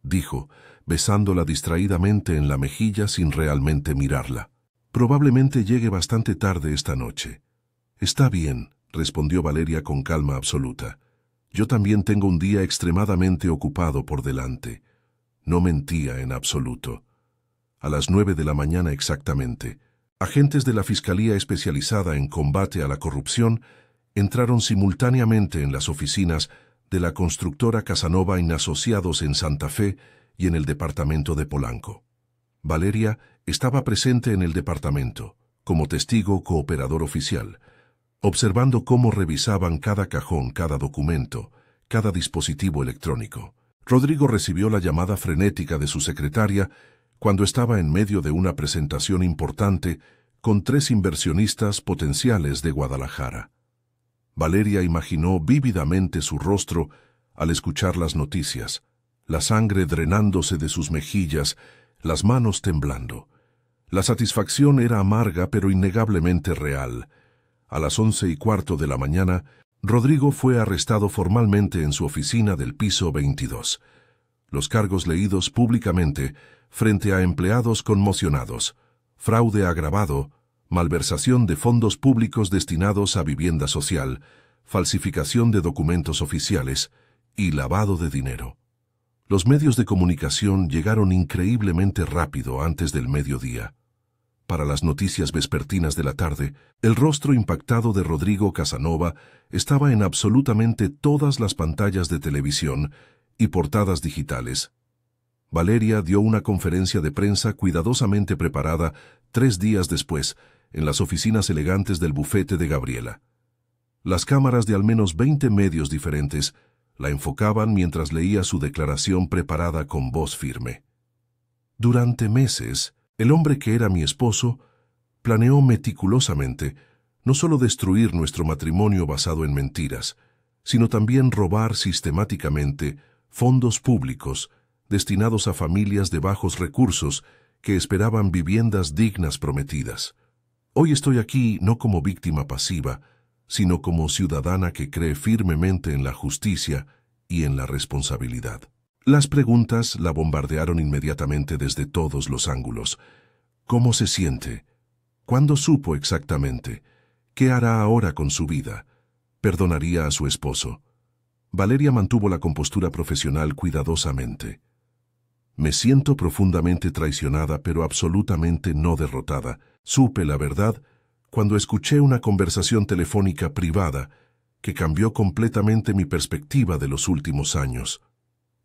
dijo, besándola distraídamente en la mejilla sin realmente mirarla. «Probablemente llegue bastante tarde esta noche». «Está bien», respondió Valeria con calma absoluta. «Yo también tengo un día extremadamente ocupado por delante». No mentía en absoluto. A las 9 de la mañana exactamente, agentes de la Fiscalía Especializada en Combate a la Corrupción entraron simultáneamente en las oficinas de la constructora Casanova y Asociados en Santa Fe y en el departamento de Polanco. Valeria estaba presente en el departamento, como testigo cooperador oficial, observando cómo revisaban cada cajón, cada documento, cada dispositivo electrónico. Rodrigo recibió la llamada frenética de su secretaria cuando estaba en medio de una presentación importante con 3 inversionistas potenciales de Guadalajara. Valeria imaginó vívidamente su rostro al escuchar las noticias, la sangre drenándose de sus mejillas, las manos temblando. La satisfacción era amarga pero innegablemente real. A las 11:15 de la mañana, Rodrigo fue arrestado formalmente en su oficina del piso 22. Los cargos leídos públicamente frente a empleados conmocionados: fraude agravado, malversación de fondos públicos destinados a vivienda social, falsificación de documentos oficiales y lavado de dinero. Los medios de comunicación llegaron increíblemente rápido antes del mediodía. Para las noticias vespertinas de la tarde, el rostro impactado de Rodrigo Casanova estaba en absolutamente todas las pantallas de televisión y portadas digitales. Valeria dio una conferencia de prensa cuidadosamente preparada 3 días después, en las oficinas elegantes del bufete de Gabriela. Las cámaras de al menos 20 medios diferentes La enfocaban mientras leía su declaración preparada con voz firme. Durante meses, el hombre que era mi esposo planeó meticulosamente no solo destruir nuestro matrimonio basado en mentiras, sino también robar sistemáticamente fondos públicos destinados a familias de bajos recursos que esperaban viviendas dignas prometidas. Hoy estoy aquí no como víctima pasiva, sino como ciudadana que cree firmemente en la justicia y en la responsabilidad. Las preguntas la bombardearon inmediatamente desde todos los ángulos. ¿Cómo se siente? ¿Cuándo supo exactamente? ¿Qué hará ahora con su vida? ¿Perdonaría a su esposo? Valeria mantuvo la compostura profesional cuidadosamente. Me siento profundamente traicionada, pero absolutamente no derrotada. Supe la verdad cuando escuché una conversación telefónica privada que cambió completamente mi perspectiva de los últimos años.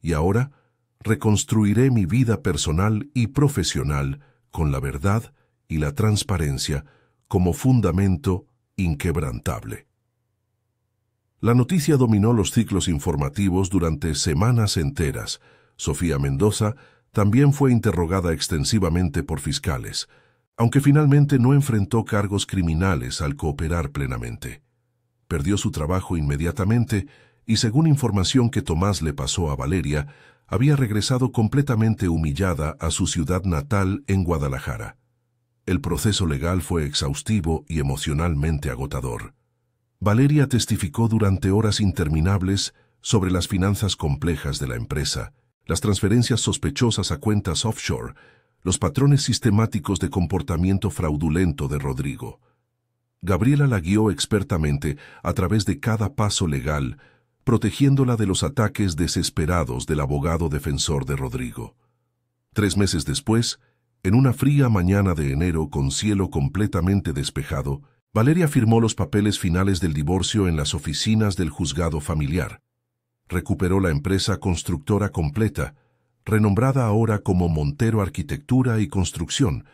Y ahora reconstruiré mi vida personal y profesional con la verdad y la transparencia como fundamento inquebrantable. La noticia dominó los ciclos informativos durante semanas enteras. Sofía Mendoza también fue interrogada extensivamente por fiscales, aunque finalmente no enfrentó cargos criminales al cooperar plenamente. Perdió su trabajo inmediatamente y, según información que Tomás le pasó a Valeria, había regresado completamente humillada a su ciudad natal en Guadalajara. El proceso legal fue exhaustivo y emocionalmente agotador. Valeria testificó durante horas interminables sobre las finanzas complejas de la empresa, las transferencias sospechosas a cuentas offshore, los patrones sistemáticos de comportamiento fraudulento de Rodrigo. Gabriela la guió expertamente a través de cada paso legal, protegiéndola de los ataques desesperados del abogado defensor de Rodrigo. 3 meses después, en una fría mañana de enero con cielo completamente despejado, Valeria firmó los papeles finales del divorcio en las oficinas del juzgado familiar. Recuperó la empresa constructora completa, renombrada ahora como Montero Arquitectura y Construcción,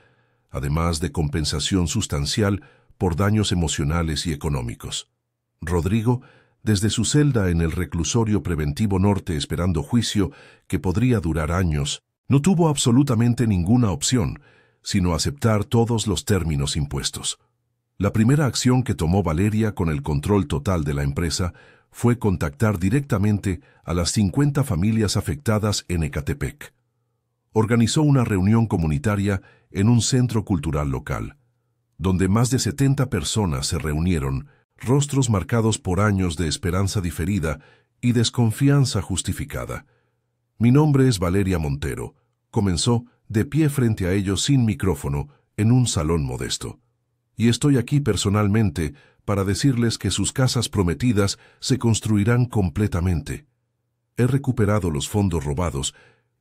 además de compensación sustancial por daños emocionales y económicos. Rodrigo, desde su celda en el reclusorio preventivo norte esperando juicio que podría durar años, no tuvo absolutamente ninguna opción, sino aceptar todos los términos impuestos. La primera acción que tomó Valeria con el control total de la empresa fue contactar directamente a las 50 familias afectadas en Ecatepec. Organizó una reunión comunitaria en un centro cultural local, donde más de 70 personas se reunieron, rostros marcados por años de esperanza diferida y desconfianza justificada. Mi nombre es Valeria Montero, comenzó de pie frente a ellos sin micrófono en un salón modesto. Y estoy aquí personalmente para decirles que sus casas prometidas se construirán completamente. He recuperado los fondos robados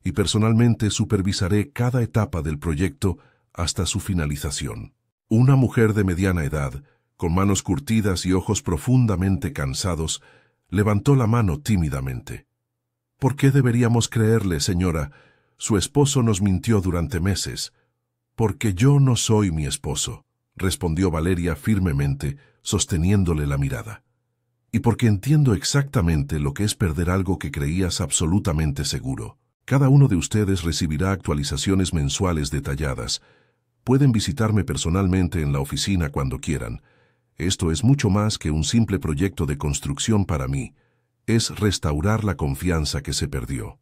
y personalmente supervisaré cada etapa del proyecto hasta su finalización. Una mujer de mediana edad, con manos curtidas y ojos profundamente cansados, levantó la mano tímidamente. ¿Por qué deberíamos creerle, señora? Su esposo nos mintió durante meses. Porque yo no soy mi esposo, respondió Valeria firmemente, sosteniéndole la mirada. Y porque entiendo exactamente lo que es perder algo que creías absolutamente seguro. Cada uno de ustedes recibirá actualizaciones mensuales detalladas. Pueden visitarme personalmente en la oficina cuando quieran. Esto es mucho más que un simple proyecto de construcción para mí. Es restaurar la confianza que se perdió.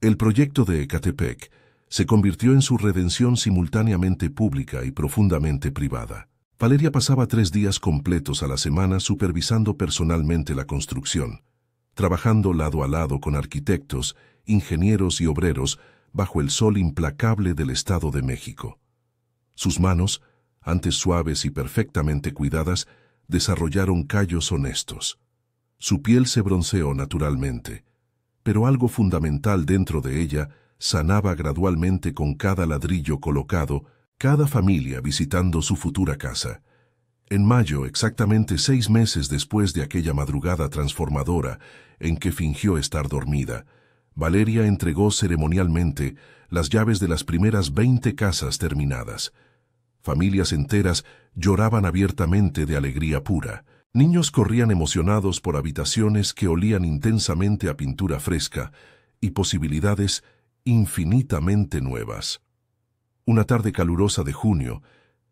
El proyecto de Ecatepec se convirtió en su redención simultáneamente pública y profundamente privada. Valeria pasaba 3 días completos a la semana supervisando personalmente la construcción, trabajando lado a lado con arquitectos, ingenieros y obreros bajo el sol implacable del Estado de México. Sus manos, antes suaves y perfectamente cuidadas, desarrollaron callos honestos. Su piel se bronceó naturalmente, pero algo fundamental dentro de ella sanaba gradualmente con cada ladrillo colocado, cada familia visitando su futura casa. En mayo, exactamente 6 meses después de aquella madrugada transformadora en que fingió estar dormida, Valeria entregó ceremonialmente las llaves de las primeras 20 casas terminadas. Familias enteras lloraban abiertamente de alegría pura. Niños corrían emocionados por habitaciones que olían intensamente a pintura fresca y posibilidades infinitamente nuevas. Una tarde calurosa de junio,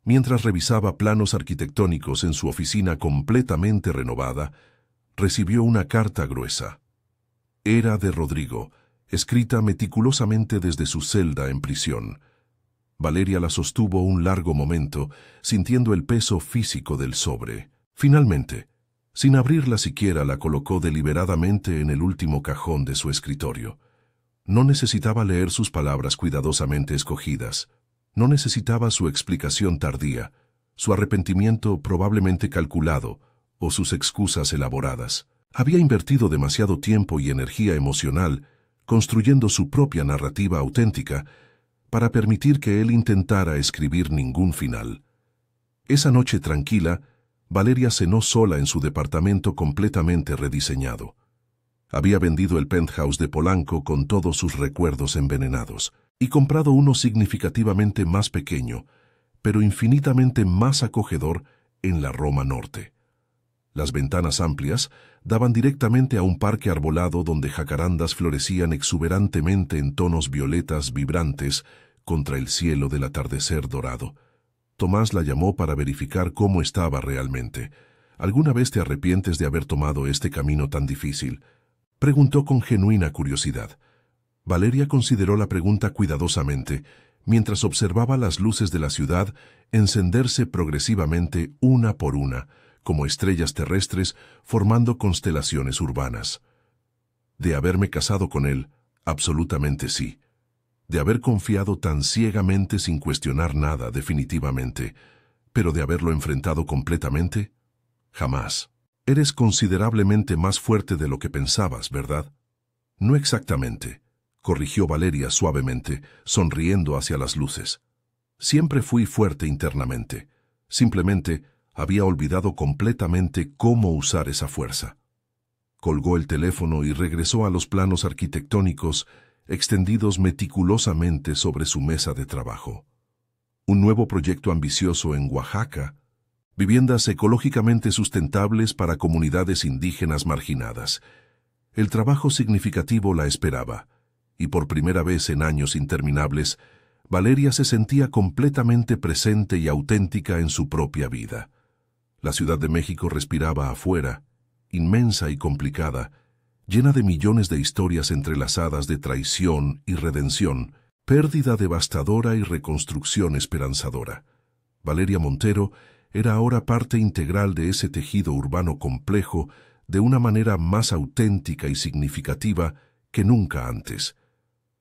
mientras revisaba planos arquitectónicos en su oficina completamente renovada, recibió una carta gruesa. Era de Rodrigo, escrita meticulosamente desde su celda en prisión. Valeria la sostuvo un largo momento, sintiendo el peso físico del sobre. Finalmente, sin abrirla siquiera, la colocó deliberadamente en el último cajón de su escritorio. No necesitaba leer sus palabras cuidadosamente escogidas. No necesitaba su explicación tardía, su arrepentimiento probablemente calculado o sus excusas elaboradas. Había invertido demasiado tiempo y energía emocional construyendo su propia narrativa auténtica para permitir que él intentara escribir ningún final. Esa noche tranquila, Valeria cenó sola en su departamento completamente rediseñado. Había vendido el penthouse de Polanco con todos sus recuerdos envenenados y comprado uno significativamente más pequeño, pero infinitamente más acogedor en la Roma Norte. Las ventanas amplias daban directamente a un parque arbolado donde jacarandas florecían exuberantemente en tonos violetas vibrantes contra el cielo del atardecer dorado. Tomás la llamó para verificar cómo estaba realmente. ¿Alguna vez te arrepientes de haber tomado este camino tan difícil?, preguntó con genuina curiosidad. Valeria consideró la pregunta cuidadosamente, mientras observaba las luces de la ciudad encenderse progresivamente una por una, como estrellas terrestres formando constelaciones urbanas. De haberme casado con él, absolutamente sí. De haber confiado tan ciegamente sin cuestionar nada, definitivamente. Pero de haberlo enfrentado completamente, jamás. Eres considerablemente más fuerte de lo que pensabas, ¿verdad? No exactamente, corrigió Valeria suavemente, sonriendo hacia las luces. Siempre fui fuerte internamente. Simplemente había olvidado completamente cómo usar esa fuerza. Colgó el teléfono y regresó a los planos arquitectónicos extendidos meticulosamente sobre su mesa de trabajo. Un nuevo proyecto ambicioso en Oaxaca, viviendas ecológicamente sustentables para comunidades indígenas marginadas. El trabajo significativo la esperaba, y por primera vez en años interminables, Valeria se sentía completamente presente y auténtica en su propia vida. La Ciudad de México respiraba afuera, inmensa y complicada, llena de millones de historias entrelazadas de traición y redención, pérdida devastadora y reconstrucción esperanzadora. Valeria Montero era ahora parte integral de ese tejido urbano complejo de una manera más auténtica y significativa que nunca antes.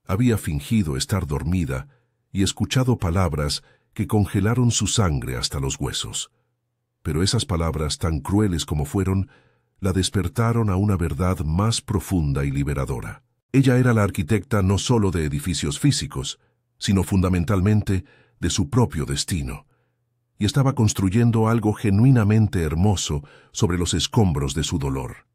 Había fingido estar dormida y escuchado palabras que congelaron su sangre hasta los huesos. Pero esas palabras, tan crueles como fueron, la despertaron a una verdad más profunda y liberadora. Ella era la arquitecta no solo de edificios físicos, sino fundamentalmente de su propio destino, y estaba construyendo algo genuinamente hermoso sobre los escombros de su dolor.